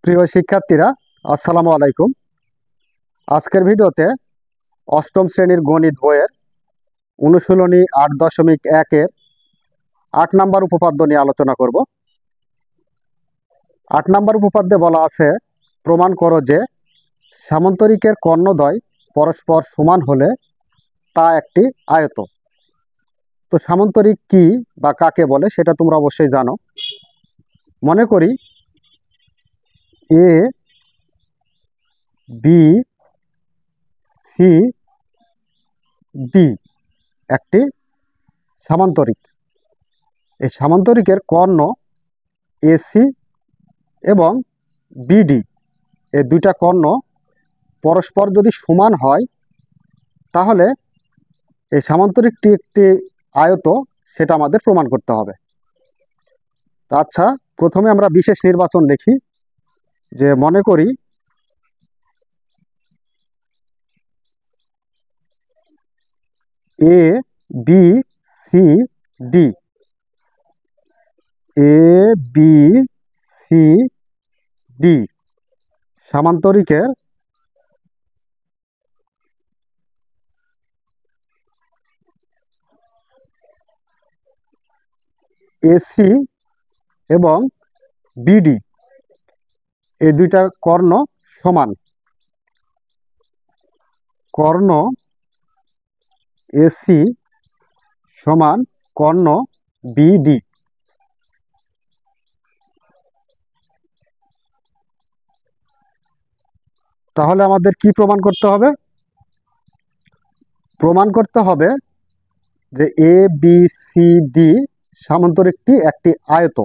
প্রিয় শিক্ষার্থীরা, আসসালামু আলাইকুম। আজকের ভিডিওতে অষ্টম শ্রেণীর গণিত বইয়ের অনুশীলনী 8.1-এর 8 নম্বর উপপাদ্য নিয়ে আলোচনা করব। 8 নম্বর উপপাদ্যে বলা আছে, প্রমাণ করো যে সামান্তরিকের কর্ণদ্বয় পরস্পর সমান হলে তা একটি আয়ত। তো সামান্তরিক কি বা কাকে বলে সেটা তোমরা অবশ্যই জানো। মনে করি এ বি সি ডি একটি সামান্তরিক। এই সামান্তরিকের কর্ণ এসি এবং বিডি, এই দুইটা কর্ণ পরস্পর যদি সমান হয় তাহলে এই সামান্তরিকটি একটি আয়ত, সেটা আমাদের প্রমাণ করতে হবে। আচ্ছা, প্রথমে আমরা বিশেষ নির্বাচন লিখি। যে মনে করি এ বি সি ডি, এ বি সি ডি সামান্তরিকের এসি এবং বিডি, এই দুইটা কর্ণ সমান। কর্ণ এসি সমান কর্ণ বিডি। তাহলে আমাদের কি প্রমাণ করতে হবে? প্রমাণ করতে হবে যে এ বি সি ডি সামান্তরিকটি একটি আয়ত।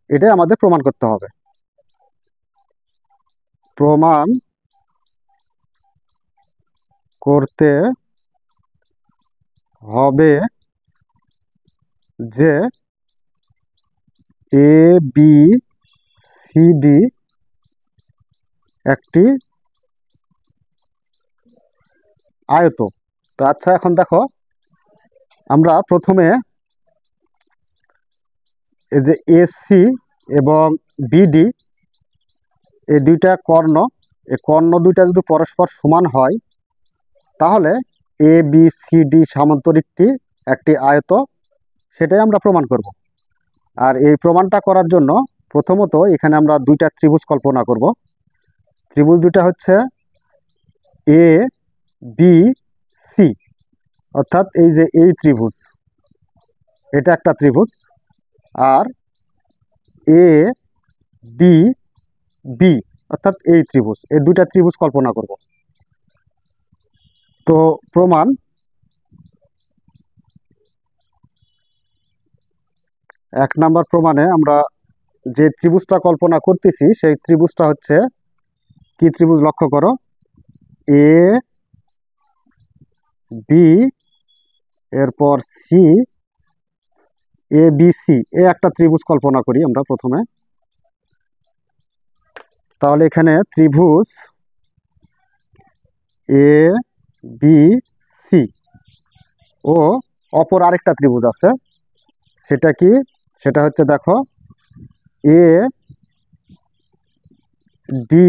এটাই আমাদের প্রমাণ করতে হবে। প্রমাণ করতে হবে যে এ বি সি ডি একটি আয়ত। তো আচ্ছা, এখন দেখো, আমরা প্রথমে এই যে এসি এবং বিডি, এই দুইটা কর্ণ, এই কর্ণ দুইটা যদি পরস্পর সমান হয় তাহলে এ বি সি ডি সামান্তরিকটি একটি আয়ত, সেটাই আমরা প্রমাণ করব। আর এই প্রমাণটা করার জন্য প্রথমত এখানে আমরা দুইটা ত্রিভুজ কল্পনা করব। ত্রিভুজ দুইটা হচ্ছে এ বি সি, অর্থাৎ এই যে এই ত্রিভুজ, এটা একটা ত্রিভুজ। আর এ ডি বি, অর্থাৎ এই ত্রিভুজ, এই দুইটা ত্রিভুজ কল্পনা করব। তো প্রমাণ, এক নাম্বার প্রমাণে আমরা যে ত্রিভুজটা কল্পনা করতেছি সেই ত্রিভুজটা হচ্ছে কি ত্রিভুজ? লক্ষ্য করো, এ বি, এরপর সি, এ বি সি, এ একটা ত্রিভুজ কল্পনা করি আমরা প্রথমে। তাহলে এখানে ত্রিভুজ এ বি সি ও অপর আরেকটা ত্রিভুজ আছে। সেটা কি? সেটা হচ্ছে, দেখো, এ ডি,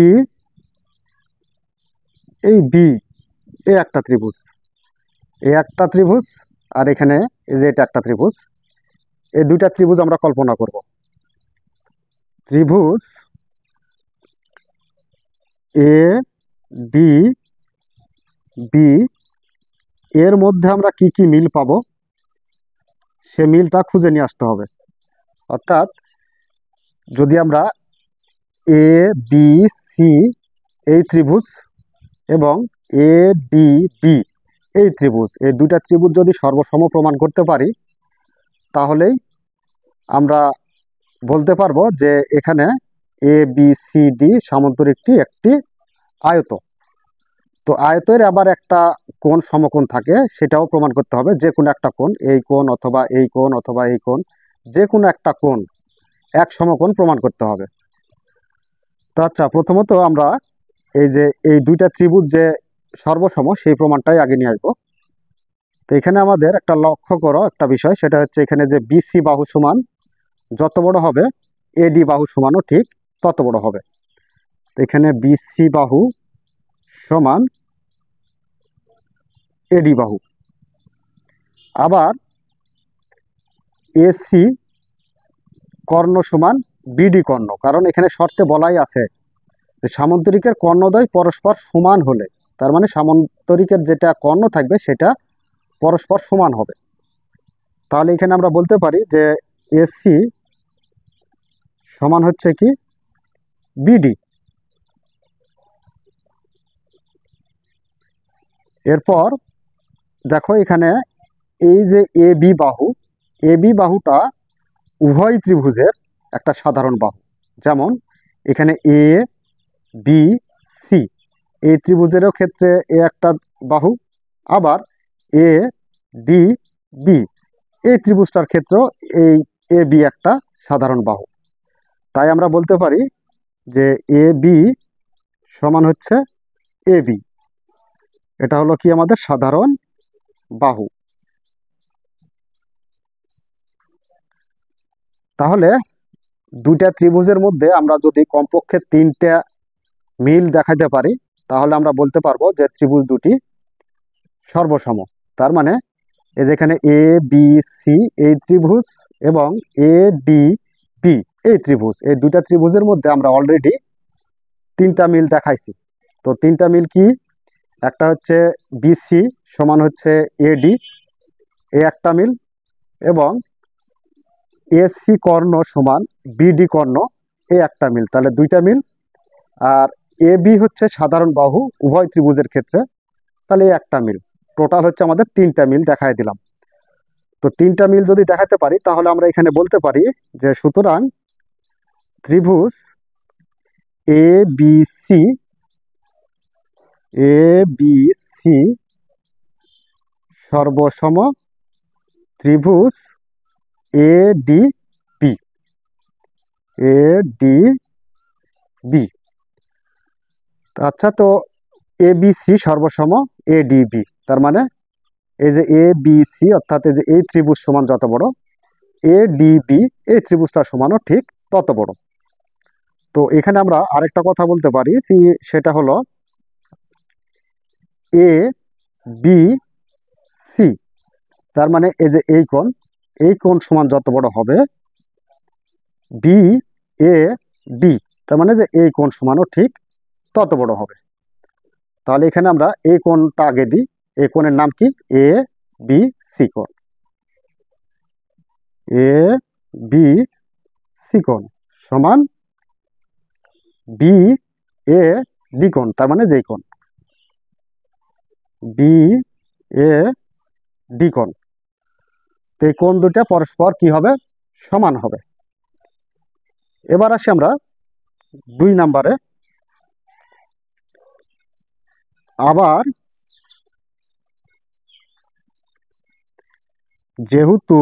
এই বি, এ একটা ত্রিভুজ, এ একটা ত্রিভুজ, আর এখানে এই যে এটা একটা ত্রিভুজ। এই দুইটা ত্রিভুজ আমরা কল্পনা করব। ত্রিভুজ এ ডি বি, এর মধ্যে আমরা কি কি মিল পাবো সে মিলটা খুঁজে নিয়ে আসতে হবে। অর্থাৎ যদি আমরা এ বি সি এই ত্রিভুজ এবং এ ডি বি এই ত্রিভুজ, এই দুইটা ত্রিভুজ যদি সর্বসম প্রমাণ করতে পারি তাহলেই আমরা বলতে পারবো যে এখানে এ বি সি ডি সামান্তরিকটি একটি আয়ত। তো আয়তের আবার একটা কোণ সমকোণ থাকে, সেটাও প্রমাণ করতে হবে। যে কোনো একটা কোণ, এই কোণ অথবা এই কোণ অথবা এই কোণ, যে কোনো একটা কোণ এক সমকোণ প্রমাণ করতে হবে। তো আচ্ছা, প্রথমত আমরা এই যে এই দুইটা ত্রিভুজ যে সর্বসম সেই প্রমাণটাই আগে নিয়ে আসবো। তো এখানে আমাদের একটা লক্ষ্য করো একটা বিষয়, সেটা হচ্ছে এখানে যে বিসি বাহু সমান যত বড় হবে এডি বাহু সমানও ঠিক তত বড় হবে। তো এখানে বিসি বাহু সমান এডি বাহু। আবার এসি কর্ণ সমান বিডি কর্ণ, কারণ এখানে শর্তে বলাই আছে যে সামান্তরিকের কর্ণদ্বয় পরস্পর সমান হলে, তার মানে সামান্তরিকের যেটা কর্ণ থাকবে সেটা পরস্পর সমান হবে। তাহলে এখানে আমরা বলতে পারি যে এসি সমান হচ্ছে কি বিডি। এরপর দেখো এখানে এই যে এ বি বাহুটা উভয় ত্রিভুজের একটা সাধারণ বাহু। যেমন এখানে এ বি সি এই ত্রিভুজেরও ক্ষেত্রে এ একটা বাহু, আবার এ ডি বি এই ত্রিভুজটার ক্ষেত্রেও এই এ বি একটা সাধারণ বাহু। তাই আমরা বলতে পারি যে এ বি সমান হচ্ছে এ বি। এটা হলো কি আমাদের সাধারণ বাহু। তাহলে দুইটা ত্রিভুজের মধ্যে আমরা যদি কমপক্ষে তিনটা মিল দেখাতে পারি তাহলে আমরা বলতে পারবো যে ত্রিভুজ দুটি সর্বসম। তার মানে এই যেখানে এ বি সি এই ত্রিভুজ এবং এ ডি বি এই ত্রিভুজ, এই দুইটা ত্রিভুজের মধ্যে আমরা অলরেডি তিনটা মিল দেখাইছি। তো তিনটা মিল কি? একটা হচ্ছে বিসি সমান হচ্ছে এডি, এ একটা মিল, এবং এসি কর্ণ সমান বিডি কর্ণ এ একটা মিল, তাহলে দুইটা মিল। আর এ বি হচ্ছে সাধারণ বাহু উভয় ত্রিভুজের ক্ষেত্রে, তাহলে এই একটা মিল। টোটাল হচ্ছে আমাদের তিনটা মিল দেখাই দিলাম। তো তিনটা মিল যদি দেখাতে পারি তাহলে আমরা এখানে বলতে পারি যে সুতরাং ত্রিভুজ A B C A B C সর্বসম ত্রিভুজ A D B A D B. আচ্ছা, তো এ বি সি সর্বসম এ ডি বি, তার মানে এই যে এ বি সি অর্থাৎ এই যে এই ত্রিভুজ সমান যত বড়, এ ডি বি এই ত্রিভুজটা সমানও ঠিক তত বড়। তো এখানে আমরা আরেকটা কথা বলতে পারি, সেটা হলো এ বি সি, তার মানে এই যে এই কোণ সমান যত বড় হবে, বি এ ডি তার মানে যে এই কোণ সমানও ঠিক তত বড় হবে। তাহলে এখানে আমরা এই কোণটা আগে দিই, এই কোণের নাম কি? এ বি সি কোণ। এ বি সি কোণ সমান বি এ ডি কোণ, তার মানে যেই কোণ বি এ ডি কোণ। তো এই কোণ দুটা পরস্পর কি হবে? সমান হবে। এবার আসি আমরা 2 নম্বরে। আবার যেহেতু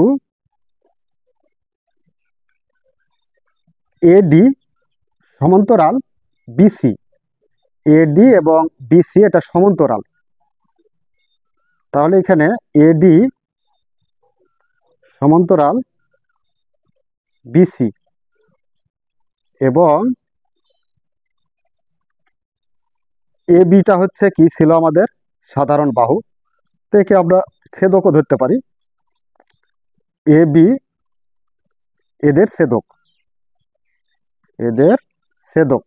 এডি সমান্তরাল বিসি, এডি এবং বিসি এটা সমান্তরাল, তাহলে এখানে এডি সমান্তরাল বিসি এবং এ বিটা হচ্ছে কি ছিল আমাদের সাধারণ বাহু, থেকে আমরা ছেদকও ধরতে পারি। এ বি এদের ছেদক, এদের ছেদক।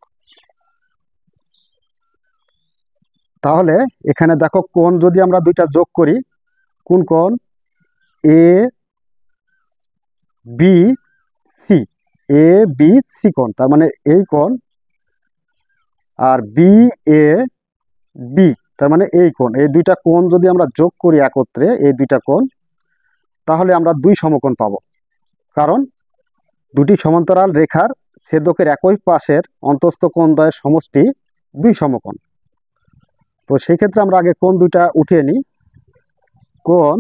তাহলে এখানে দেখো কোণ যদি আমরা দুইটা যোগ করি, কোন কোণ? এ B C, A B C কোণ, তার মানে এই কোণ, আর বি এ বি তার মানে এই কোণ, এই দুইটা কোণ যদি আমরা যোগ করি একত্রে, এই দুইটা কোণ, তাহলে আমরা দুই সমকোণ পাবো। কারণ দুটি সমান্তরাল রেখার ছেদকের একই পাশের অন্তস্থ কোণদ্বয়ের সমষ্টি দুই সমকোণ। তো সেই ক্ষেত্রে আমরা আগে কোণ দুইটা উঠিয়ে নিই। কোণ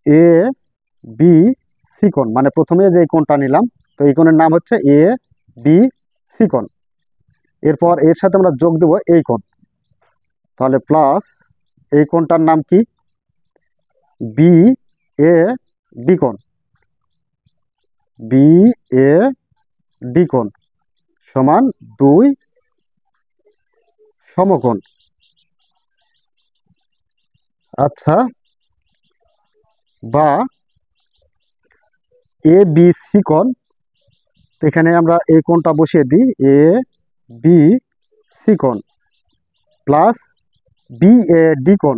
এ বি সি কোণ, মানে প্রথমে যে কোণটা নিলাম, তো এই কোণের নাম হচ্ছে এ বি সি কোণ। এরপর এর সাথে আমরা যোগ দেব এই কোণ, তাহলে প্লাস এই কোণটার নাম কি? বি এ ডি কোণ, বি এ ডি কোণ সমান 2 সমকোণ। আচ্ছা, বা এ বি সি কোণ, এখানে আমরা এই কোণটা বসিয়ে দিই, এ বি সি কোণ প্লাস বি এ ডি কোণ।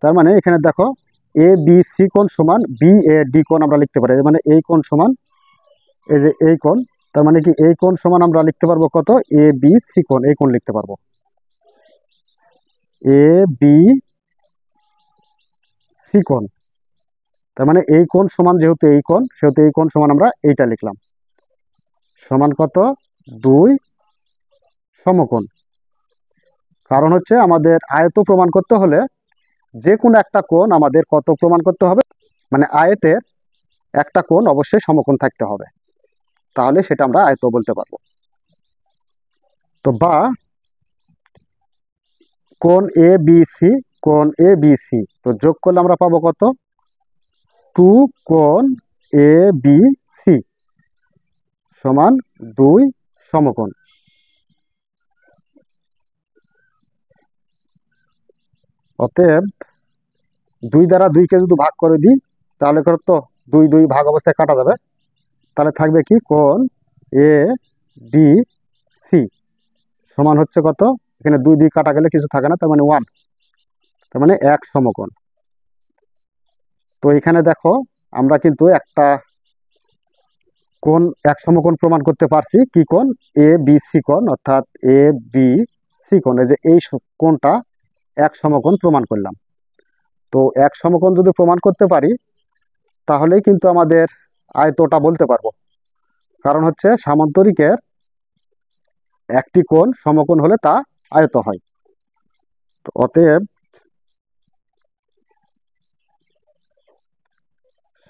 তার মানে এখানে দেখো এ বি সি কোণ সমান বি এ ডি কোণ আমরা লিখতে পারি। মানে এই কোণ সমান এই যে এই কোণ, তার মানে কি এই কোণ সমান আমরা লিখতে পারবো কত, এ বি সি কোণ, এই কোণ লিখতে পারবো এ বি সি কোণ। তার মানে এই কোণ সমান যেহেতু এই কোণ, সেহেতু এই কোণ সমান আমরা এইটা লিখলাম, সমান কত, 2 সমকোণ। কারণ হচ্ছে আমাদের আয়ত প্রমাণ করতে হলে যে কোনো একটা কোণ আমাদের কত প্রমাণ করতে হবে, মানে আয়তের একটা কোণ অবশ্যই সমকোণ থাকতে হবে, তাহলে সেটা আমরা আয়ত বলতে পারবো। তো বা কোণ এ বি সি, কোণ এ বি সি, তো যোগ করলে আমরা পাবো কত, 2 কোণ এ বি সি সমান 2 সমকোণ। অতএব 2 দ্বারা 2কে যদি ভাগ করে দিই তাহলে কত, 2 2 ভাগ অবস্থায় কাটা যাবে, তাহলে থাকবে কি, কোণ এ বি সি সমান হচ্ছে কত, এখানে 2 2 কাটা গেলে কিছু থাকে না, তার মানে 1, তার মানে 1 সমকোণ। তো এখানে দেখো আমরা কিন্তু একটা কোণ 1 সমকোণ প্রমাণ করতে পারছি, কি কোণ, এ বি সি কোণ, অর্থাৎ এ বি সি কোণ, এই যে এই কোণটা 1 সমকোণ প্রমাণ করলাম। তো 1 সমকোণ যদি প্রমাণ করতে পারি তাহলেই কিন্তু আমাদের আয়তটা বলতে পারবো। কারণ হচ্ছে সামান্তরিকের একটি কোণ সমকোণ হলে তা আয়ত হয়। তো অতএব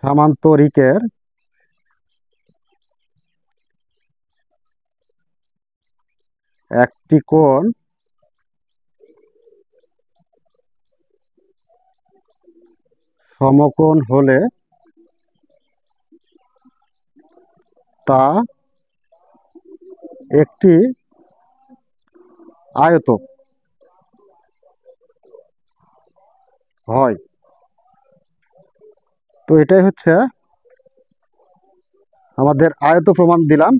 সামান্তরিকের একটি কোণ সমকোণ হলে তা একটি আয়ত হয়। তো এটাই হচ্ছে আমাদের আয়ত প্রমাণ দিলাম।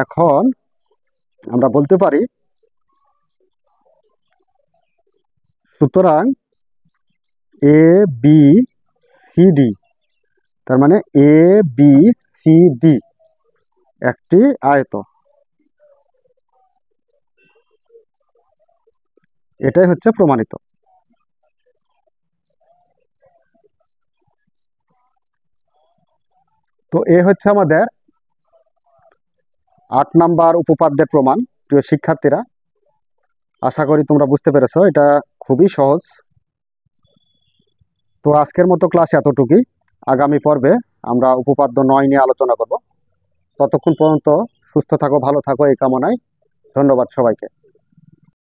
এখন আমরা বলতে পারি, সুতরাং এ বি সি ডি, তার মানে এ বি সি ডি একটি আয়ত। এটাই হচ্ছে প্রমাণিত। তো এ হচ্ছে আমাদের 8 নাম্বার উপপাদ্যের প্রমাণ। প্রিয় শিক্ষার্থীরা, আশা করি তোমরা বুঝতে পেরেছো, এটা খুবই সহজ। তো আজকের মতো ক্লাস এতটুকুই। আগামী পর্বে আমরা উপপাদ্য 9 নিয়ে আলোচনা করব। ততক্ষণ পর্যন্ত সুস্থ থাকো, ভালো থাকো, এই কামনায় ধন্যবাদ সবাইকে।